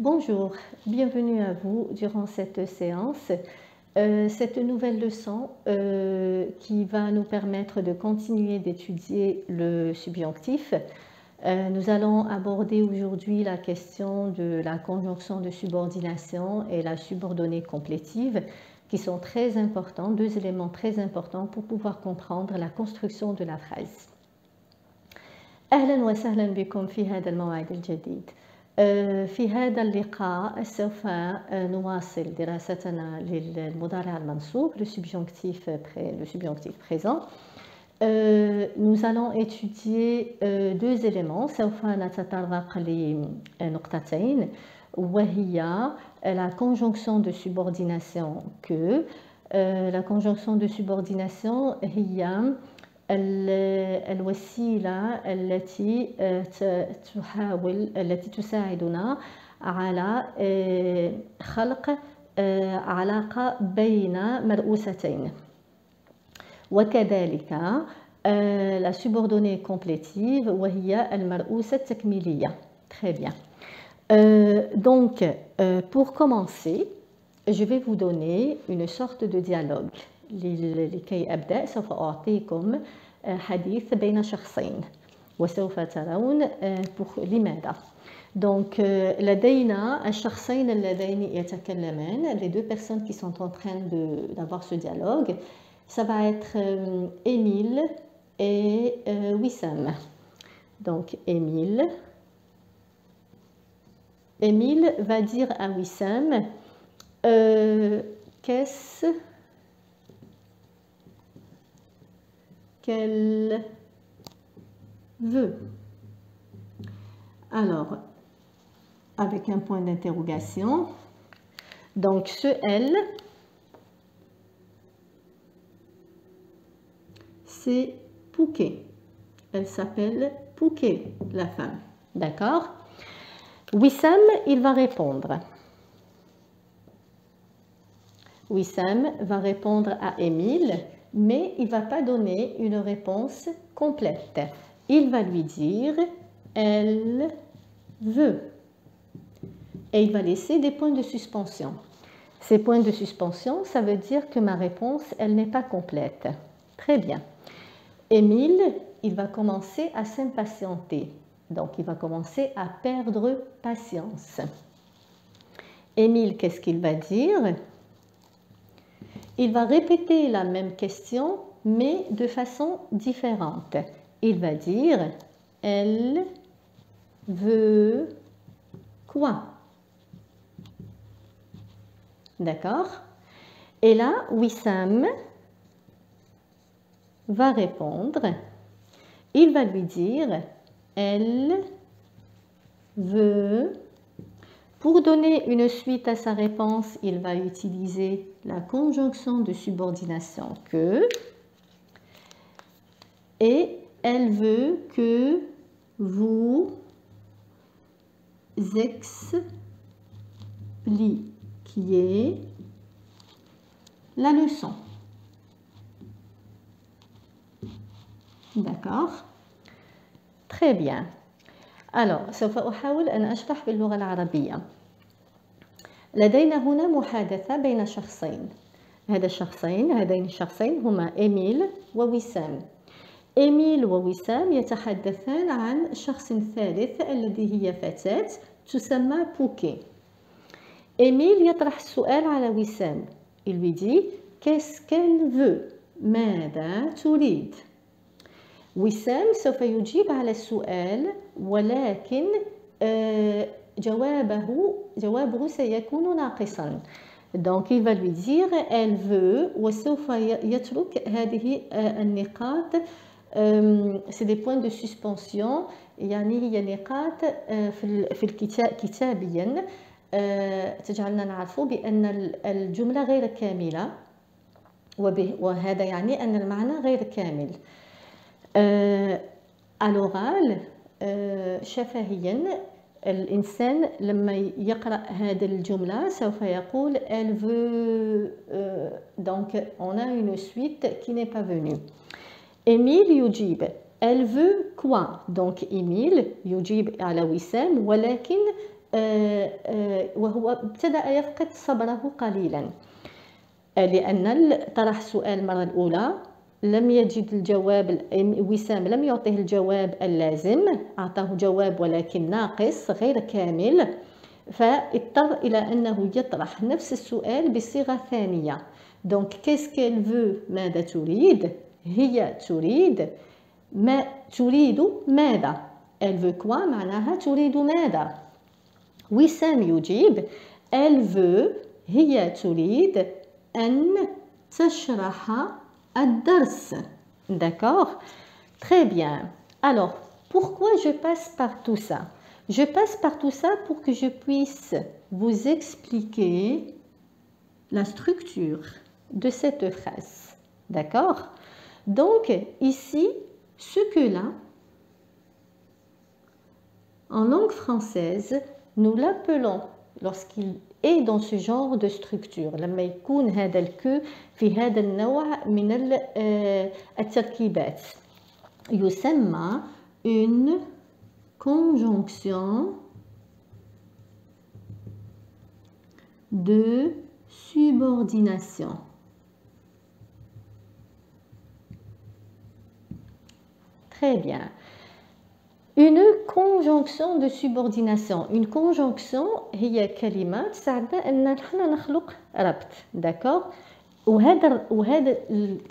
Bonjour, bienvenue à vous durant cette séance. Cette nouvelle leçon qui va nous permettre de continuer d'étudier le subjonctif. Nous allons aborder aujourd'hui la question de la conjonction de subordination et la subordonnée complétive, qui sont très importants, deux éléments très importants pour pouvoir comprendre la construction de la phrase. أهلا وسهلا بكم في هذا الموعد الجديد. في هذا اللقاء سوف نواصل دراستنا للمضارع المنصوب, le subjonctif présent. Nous allons étudier deux éléments. سوف نتطرق لنقطتين وهي la conjonction de subordination que. La conjonction de subordination هي الوسيلة التي تساعدنا على خلق علاقة بين مرؤوستين, وكذلك la subordonnée complétive وهي المرؤوسة التكميلية. Très bien. Donc, pour commencer, je vais vous donner une sorte de dialogue. لكي أبدأ سوف أعطيكم حديث بين شخصين وسوف ترون لماذا. Donc لدينا الشخصين اللذين يتكلمان, les deux personnes qui sont en train d'avoir ce dialogue, ça va être Émile et Wissam. Donc Émile va dire à Wissam qu'est-ce qu'elle veut. Alors, avec un point d'interrogation. Donc, ce elle, c'est Pouquet. Elle s'appelle Pouquet, la femme. D'accord? Wissam, il va répondre. Wissam va répondre à Émile, mais il ne va pas donner une réponse complète. Il va lui dire « elle veut » et il va laisser des points de suspension. Ces points de suspension, ça veut dire que ma réponse, elle n'est pas complète. Très bien. Émile, il va commencer à s'impatienter. Donc, il va commencer à perdre patience. Émile, qu'est-ce qu'il va dire ? Il va répéter la même question, mais de façon différente. Il va dire « elle veut quoi ?» D'accord? Et là, Wissam va répondre. Il va lui dire « elle veut ». Pour donner une suite à sa réponse, il va utiliser la conjonction de subordination que et elle veut que vous expliquiez la leçon. D'accord? Très bien. Alors, سوف أحاول أن أشرح باللغة العربية. لدينا هنا محادثة بين شخصين. هذين الشخصين هما إيميل ووسام. إيميل ووسام يتحدثان عن الشخص الثالث الذي هي فتاة تسمى بوكي. إيميل يطرح السؤال على وسام. Il lui dit qu'est-ce qu'elle veut? ماذا تريد؟ وسام سوف يجيب على السؤال, ولكن جوابه سيكون ناقصا. Donc il va lui dire elle veut وسوف يترك هذه النقاط, c'est des points de suspension, يعني هي نقاط في الكتاب كتابيا تجعلنا نعرف بأن الجملة غير كاملة, وهذا يعني أن المعنى غير كامل. à l'oral شفهيا الإنسان لما يقرأ هذه الجملة سوف يقول elle veut, donc on a une suite qui n'est pas venue. Émile يجيب elle veut quoi? Donc Émile يجيب على وسام, ولكن وهو ابتدأ يفقد صبره قليلا، لأن طرح السؤال المرة الأولى لم يجد الجواب، وسام لم يعطيه الجواب اللازم، أعطاه جواب ولكن ناقص غير كامل، فاضطر إلى أنه يطرح نفس السؤال بصيغة ثانية. دونك qu'est-ce qu'elle veut، ماذا تريد، هي تريد، ما تريد ماذا، elle veut quoi معناها تريد ماذا. وسام يجيب elle veut، هي تريد أن تشرح الدرس. D'accord? Très bien. Alors, pourquoi je passe par tout ça? Je passe par tout ça pour que je puisse vous expliquer la structure de cette phrase. D'accord? Donc, ici, ce que là, en langue française, nous l'appelons, lorsqu'il est dans ce genre de structure, لما يكون هذا الكو في هذا النوع من التركيبات، يسمى une conjonction de subordination. Très bien. Une conjonction de subordination. Une conjonction هي كلمة تساعدنا أن نحن نخلق ربط. d'accord. وهذا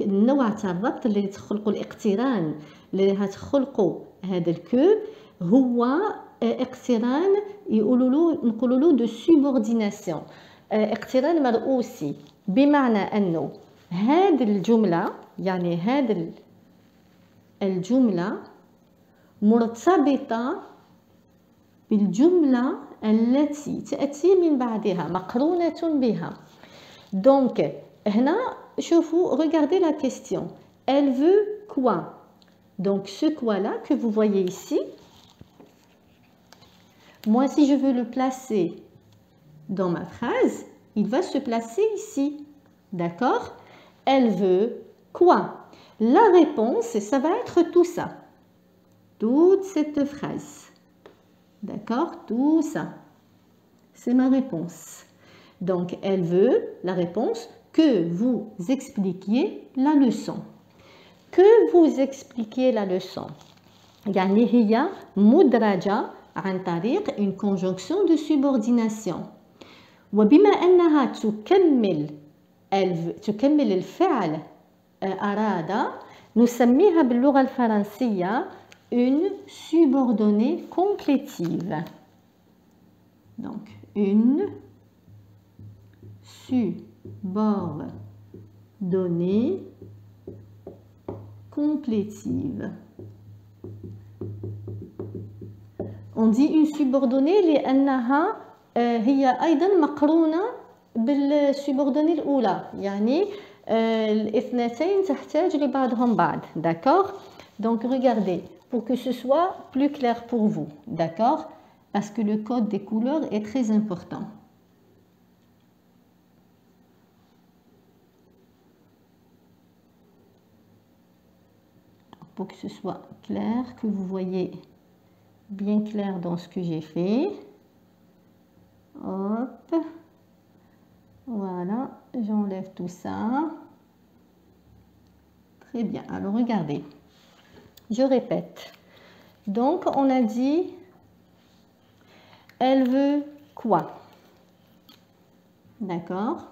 النوع تاع الربط اللي تخلقوا الاقتران اللي هتخلقوا هذا الكو هو اقتران نقولوا له دو سوبورديناسيون، اقتران مرؤوسي، بمعنى أنه هذه الجملة، يعني هذه الجملة مرتبطة بالجملة التي تأتي من بعدها، مقرونة بها. دونك هنا شوفوا، regardez la question, elle veut quoi. Donc ce quoi là que vous voyez ici, moi si je veux le placer dans ma phrase, il va se placer ici. D'accord? Elle veut quoi? La réponse, ça va être tout ça. Toute cette phrase. D'accord? Tout ça. C'est ma réponse. Donc, elle veut, la réponse, que vous expliquiez la leçon. Que vous expliquiez la leçon. يعني هي مدرجة عن طريق une conjonction de subordination. وبما أنها تكمل الفعل أراد، نسميها باللغة الفرنسية une subordonnée complétive. Donc, une subordonnée complétive. On dit une subordonnée لأنها هي أيضا مقرونة بالسubordonnée الأولى، يعني الاثنتين تحتاج لبعضهم بعض. D'accord? Donc, regardez, pour que ce soit plus clair pour vous, d'accord? Parce que le code des couleurs est très important. Pour que ce soit clair, que vous voyez bien clair dans ce que j'ai fait. Hop. Voilà, j'enlève tout ça. Très bien, alors regardez. Je répète. Donc, on a dit, elle veut quoi? D'accord?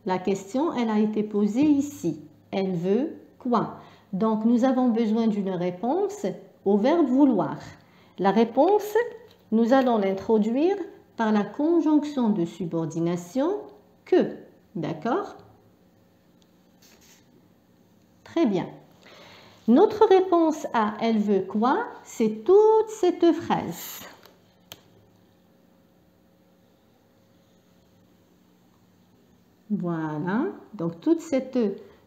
La question, elle a été posée ici. Elle veut quoi? Donc, nous avons besoin d'une réponse au verbe vouloir. La réponse, nous allons l'introduire par la conjonction de subordination que. D'accord? Très bien. Notre réponse à elle veut quoi? C'est toute cette phrase. Voilà. Donc, toute cette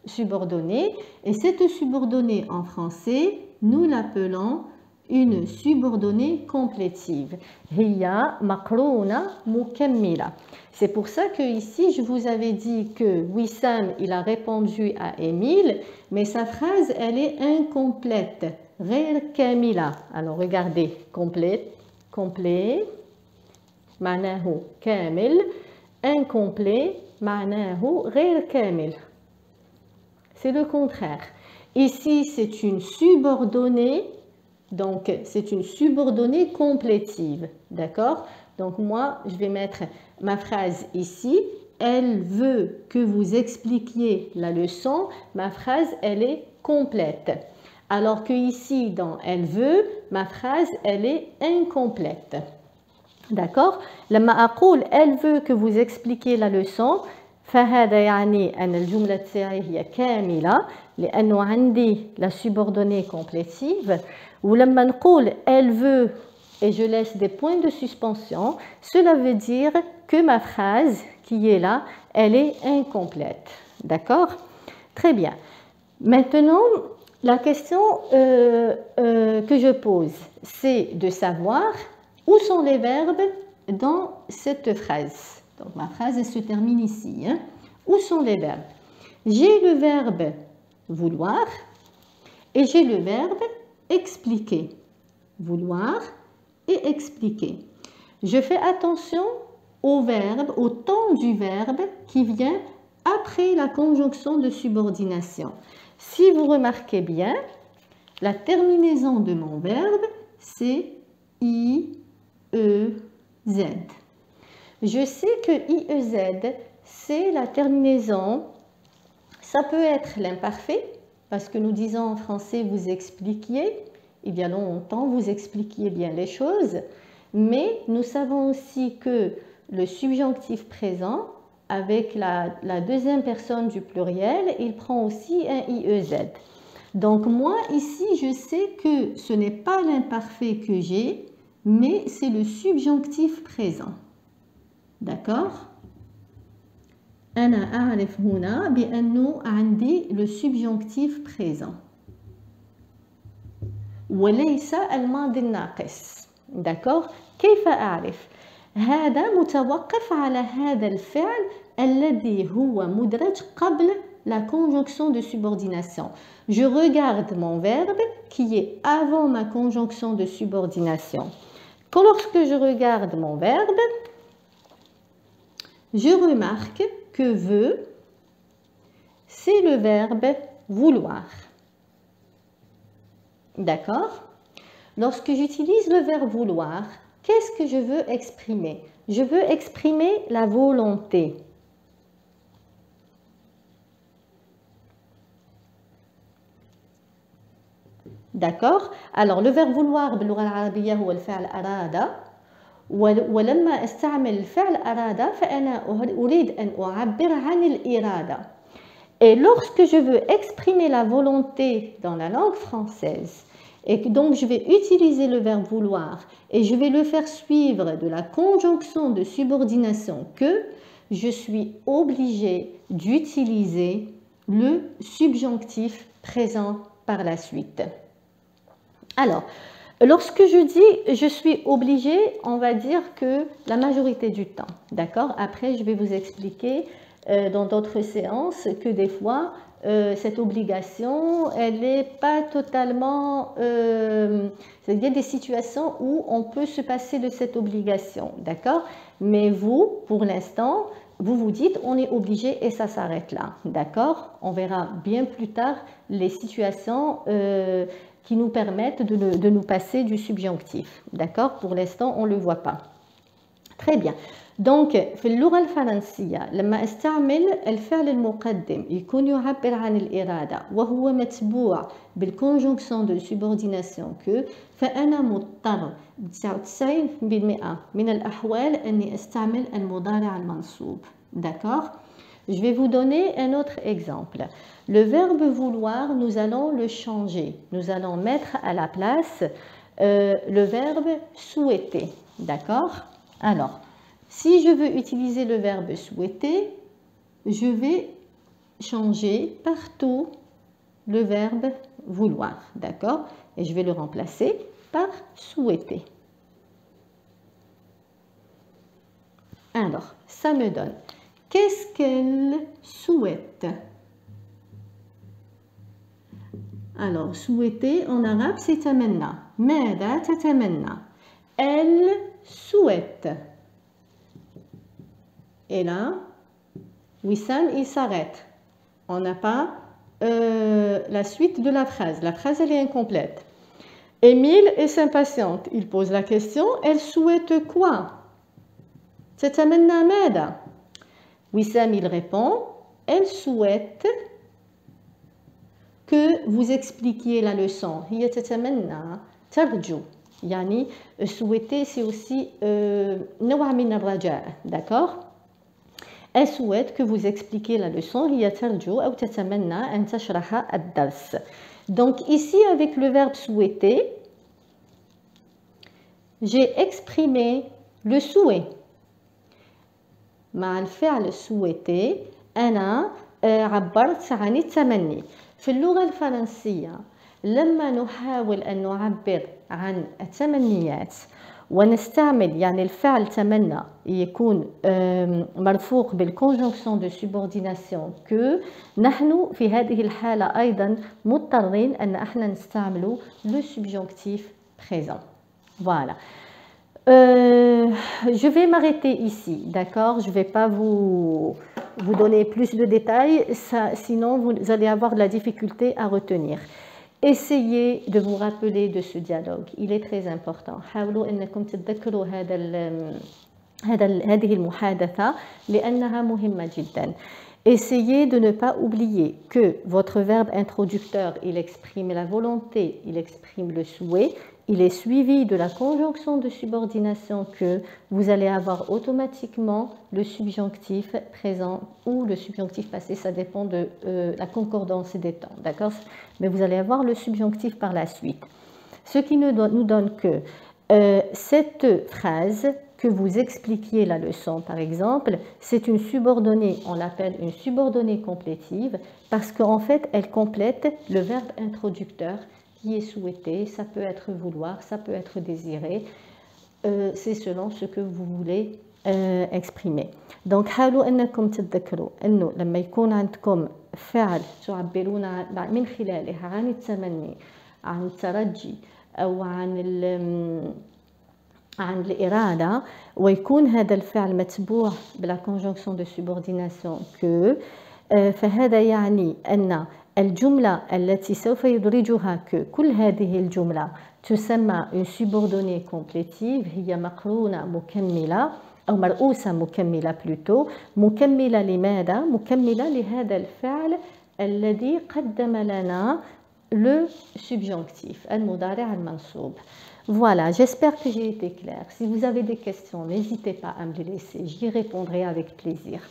subordonnée. Et cette subordonnée en français, nous l'appelons une subordonnée complétive. هي مقرونة مكملة. C'est pour ça que ici je vous avais dit que Wissam il a répondu à Émile, mais sa phrase elle est incomplète. غير كاملة. Alors regardez, complète. complet معناه كامل incomplet معناه غير كامل. C'est le contraire. Ici, c'est une subordonnée, donc c'est une subordonnée complétive, d'accord? Donc moi, je vais mettre ma phrase ici. Elle veut que vous expliquiez la leçon. Ma phrase, elle est complète. Alors que ici, dans elle veut, ma phrase, elle est incomplète. D'accord? لما أقول elle veut que vous expliquiez la leçon فهذا يعني أن الجملة تاعي هي كاملة لأنه عندي la subordonnée complétive. ولما نقول elle veut et je laisse des points de suspension, cela veut dire que ma phrase qui est là, elle est incomplète. D'accord? Très bien. Maintenant, la question que je pose, c'est de savoir où sont les verbes dans cette phrase. Donc ma phrase elle se termine ici. Hein. Où sont les verbes? J'ai le verbe vouloir et j'ai le verbe expliquer. Vouloir et expliquer. Je fais attention au verbe, au temps du verbe qui vient après la conjonction de subordination. Si vous remarquez bien, la terminaison de mon verbe, c'est IEZ. Je sais que IEZ, c'est la terminaison, ça peut être l'imparfait, parce que nous disons en français vous expliquiez, il y a longtemps vous expliquiez bien les choses, mais nous savons aussi que le subjonctif présent, avec la deuxième personne du pluriel, il prend aussi un IEZ. Donc moi, ici, je sais que ce n'est pas l'imparfait que j'ai, mais c'est le subjonctif présent. D'accord? أنا أعرف هنا بأنه عندي le subjonctif présent. وليس الماضي الناقص. D'accord? كيف أعرف؟ هذا متوقف على هذا الفعل الذي هو مدرج قبل la conjonction de subordination. Je regarde mon verbe qui est avant ma conjonction de subordination. Lorsque je regarde mon verbe, je remarque que veut, c'est le verbe vouloir. D'accord? Lorsque j'utilise le verbe vouloir, qu'est-ce que je veux exprimer? Je veux exprimer la volonté. D'accord? Alors, le verbe vouloir باللغة العربية هو الفعل أراد ولما استعمل الفعل أراد فأنا أريد أن أعبر عن الإرادة. Et lorsque je veux exprimer la volonté dans la langue française, et que donc je vais utiliser le verbe vouloir et je vais le faire suivre de la conjonction de subordination que, je suis obligée d'utiliser le subjonctif présent par la suite. Alors, lorsque je dis je suis obligée, on va dire que la majorité du temps, d'accord? Après, je vais vous expliquer dans d'autres séances que des fois, cette obligation, elle n'est pas totalement... il y a des situations où on peut se passer de cette obligation, d'accord? Mais vous, pour l'instant, vous vous dites on est obligé et ça s'arrête là, d'accord? On verra bien plus tard les situations qui nous permettent de nous passer du subjonctif, d'accord? Pour l'instant, on ne le voit pas. Très bien. Donc, في اللغة الفرنسية لما استعمل الفعل المقدم يكون يعبر عن الإرادة وهو متبوع بالconjonction de subordination que فأنا مضطر ب 99% من الأحوال أني استعمل المضارع المنصوب. D'accord? Je vais vous donner un autre exemple. Le verbe vouloir, nous allons le changer. Nous allons mettre à la place le verbe souhaiter. D'accord? Alors, si je veux utiliser le verbe souhaiter, je vais changer partout le verbe vouloir. D'accord? Et je vais le remplacer par souhaiter. Alors, ça me donne qu'est-ce qu'elle souhaite? Alors, souhaiter en arabe, c'est tamanna. ماذا تتمنى? elle souhaite. Et là, Wissam, il s'arrête. On n'a pas la suite de la phrase. La phrase, elle est incomplète. Émile s'impatiente. Il pose la question, elle souhaite quoi? تتمنى ماذا? Wissam, il répond, elle souhaite que vous expliquiez la leçon. هي تتمنى ترجو. يعني souhaiter, c'est aussi نوع من الرجاء. D'accord? Elle souhaite que vous expliquiez la leçon. هي ترجو أو تتمنى أن تشرح الدرس. Donc ici, avec le verbe souhaiter, j'ai exprimé le souhait. مع الفعل souhaiter أنا عبرت عن التمني. في اللغة الفرنسية لما نحاول أن نعبر عن التمنيات ونستعمل يعني الفعل تمنى يكون مرفوق بالconjonction de subordination que نحن في هذه الحالة أيضا مضطرين أن احنا نستعمل le subjonctif présent. Voilà. Je vais m'arrêter ici, d'accord? Je ne vais pas vous donner plus de détails, sinon vous allez avoir de la difficulté à retenir. Essayez de vous rappeler de ce dialogue, il est très important. حاولوا أنكم تتذكروا هذه المحادثة لأنها مهمة جدا. Essayez de ne pas oublier que votre verbe introducteur, il exprime la volonté, il exprime le souhait, il est suivi de la conjonction de subordination que vous allez avoir automatiquement le subjonctif présent ou le subjonctif passé, ça dépend de la concordance des temps, d'accord? Mais vous allez avoir le subjonctif par la suite. Ce qui nous donne que cette phrase, que vous expliquiez la leçon par exemple, c'est une subordonnée, on l'appelle une subordonnée complétive parce qu'en fait elle complète le verbe introducteur qui est souhaité, ça peut être vouloir, ça peut être désiré, c'est selon ce que vous voulez exprimer. Donc حاولوا أنكم تتذكروا أنه لما يكون عندكم فعل تعبرون من خلاله عن التمني، عن الترجي أو عن الإرادة ويكون هذا الفعل متبوع بلا conjonction de subordination que فهذا يعني أن الجملة التي سوف يدرجها كل هذه الجملة تسمى une subordonnée complétive هي مقرونة مكملة أو مرؤوسة مكملة plutôt. مكملة لماذا؟ مكملة لهذا الفعل الذي قدم لنا le subjonctif المضارع المنصوب. Voilà, j'espère que j'ai été claire. Si vous avez des questions, n'hésitez pas à me les laisser, j'y répondrai avec plaisir.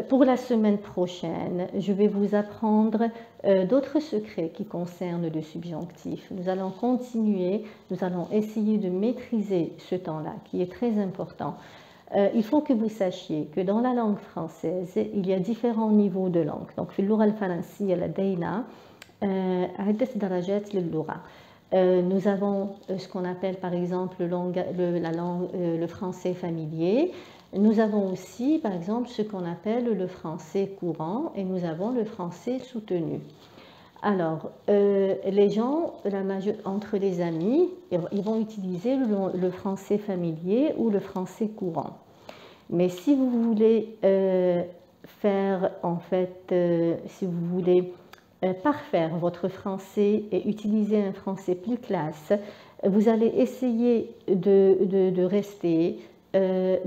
Pour la semaine prochaine, je vais vous apprendre d'autres secrets qui concernent le subjonctif. Nous allons continuer, nous allons essayer de maîtriser ce temps-là qui est très important. Il faut que vous sachiez que dans la langue française, il y a différents niveaux de langue. Donc, في اللغة الفرنسية لدينا عدة درجات للغة. Nous avons ce qu'on appelle par exemple le français familier. Nous avons aussi par exemple ce qu'on appelle le français courant et nous avons le français soutenu. Alors, les gens, entre les amis, ils vont utiliser le français familier ou le français courant. Mais si vous voulez faire, en fait, si vous voulez parfaire votre français et utiliser un français plus classe, vous allez essayer de rester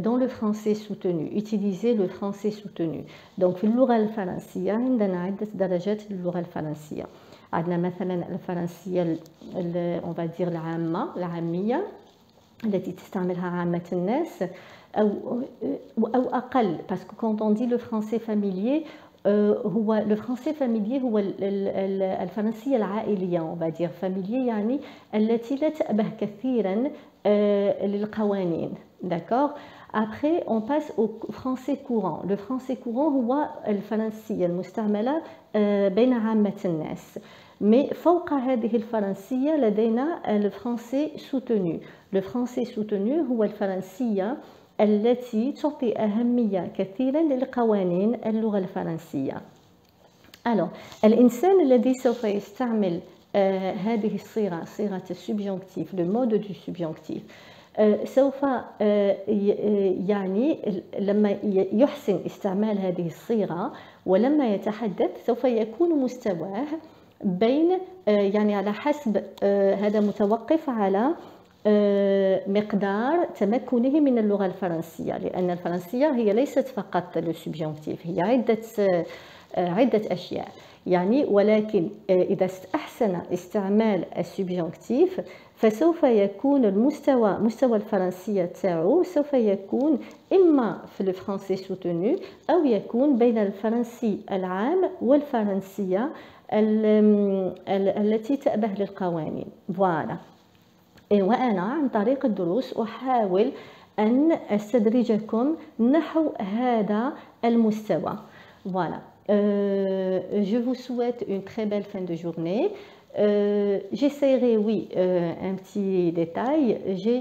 dans le français soutenu, utiliser le français soutenu. Donc في اللغة الفرنسية عندنا عدة درجات للغة الفرنسية. عندنا مثلا الفرنسية on va dire العامية التي تستعملها عامة الناس أو أقل parce que quand on dit le français familier هو le français familier هو الفرنسية العائلية on va dire familier يعني التي لا تأبه كثيرا للقوانين. D'accord? Après, on passe au français courant. Le français courant هو الفرنسية المستعملة بين عامة الناس. Mais فوق هذه الفرنسية لدينا le français soutenu. Le français soutenu هو الفرنسية التي تعطي أهمية كثيرا للقوانين اللغة الفرنسية. Alors, الإنسان الذي سوف يستعمل هذه الصيغة، صيغة السبجونكتيف، le mode du subjonctif. سوف يعني لما يحسن استعمال هذه الصيغة ولما يتحدث سوف يكون مستواه بين يعني على حسب هذا متوقف على مقدار تمكنه من اللغة الفرنسية، لأن الفرنسية هي ليست فقط لو سبجونكتيف، هي عدة أشياء يعني. ولكن إذا استحسن استعمال السبجونكتيف فسوف يكون مستوى الفرنسية تاعو سوف يكون إما في الفرنسي سوتونو أو يكون بين الفرنسي العام والفرنسية التي تأبه للقوانين. فوالا. وأنا عن طريق الدروس أحاول أن أستدرجكم نحو هذا المستوى. Voilà. Je vous souhaite une très belle fin de journée. J'essaierai, oui, un petit détail. J'ai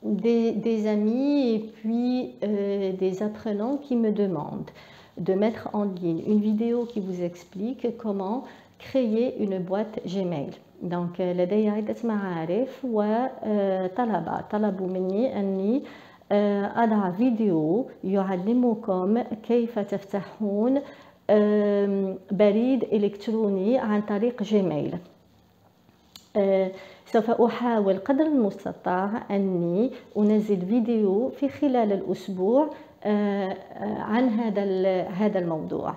des amis et puis des apprenants qui me demandent de mettre en ligne une vidéo qui vous explique comment créer une boîte Gmail. Donc لدي عدة معارف وطلبة طلبوا مني أني أضع فيديو يعلمكم كيف تفتحون بريد إلكتروني عن طريق جيميل. سوف أحاول قدر المستطاع أني أنزل فيديو في خلال الأسبوع عن هذا الموضوع.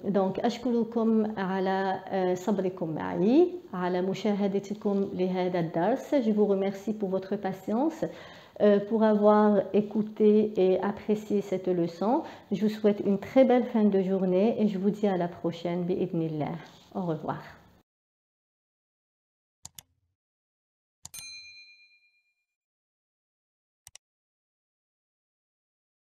دونك أشكركم على صبركم معي، على مشاهدتكم لهذا الدرس. Je vous remercie pour votre patience, pour avoir écouté et apprécié cette leçon. Je vous souhaite une très belle fin de journée et je vous dis à la prochaine. بإذن الله. Au revoir.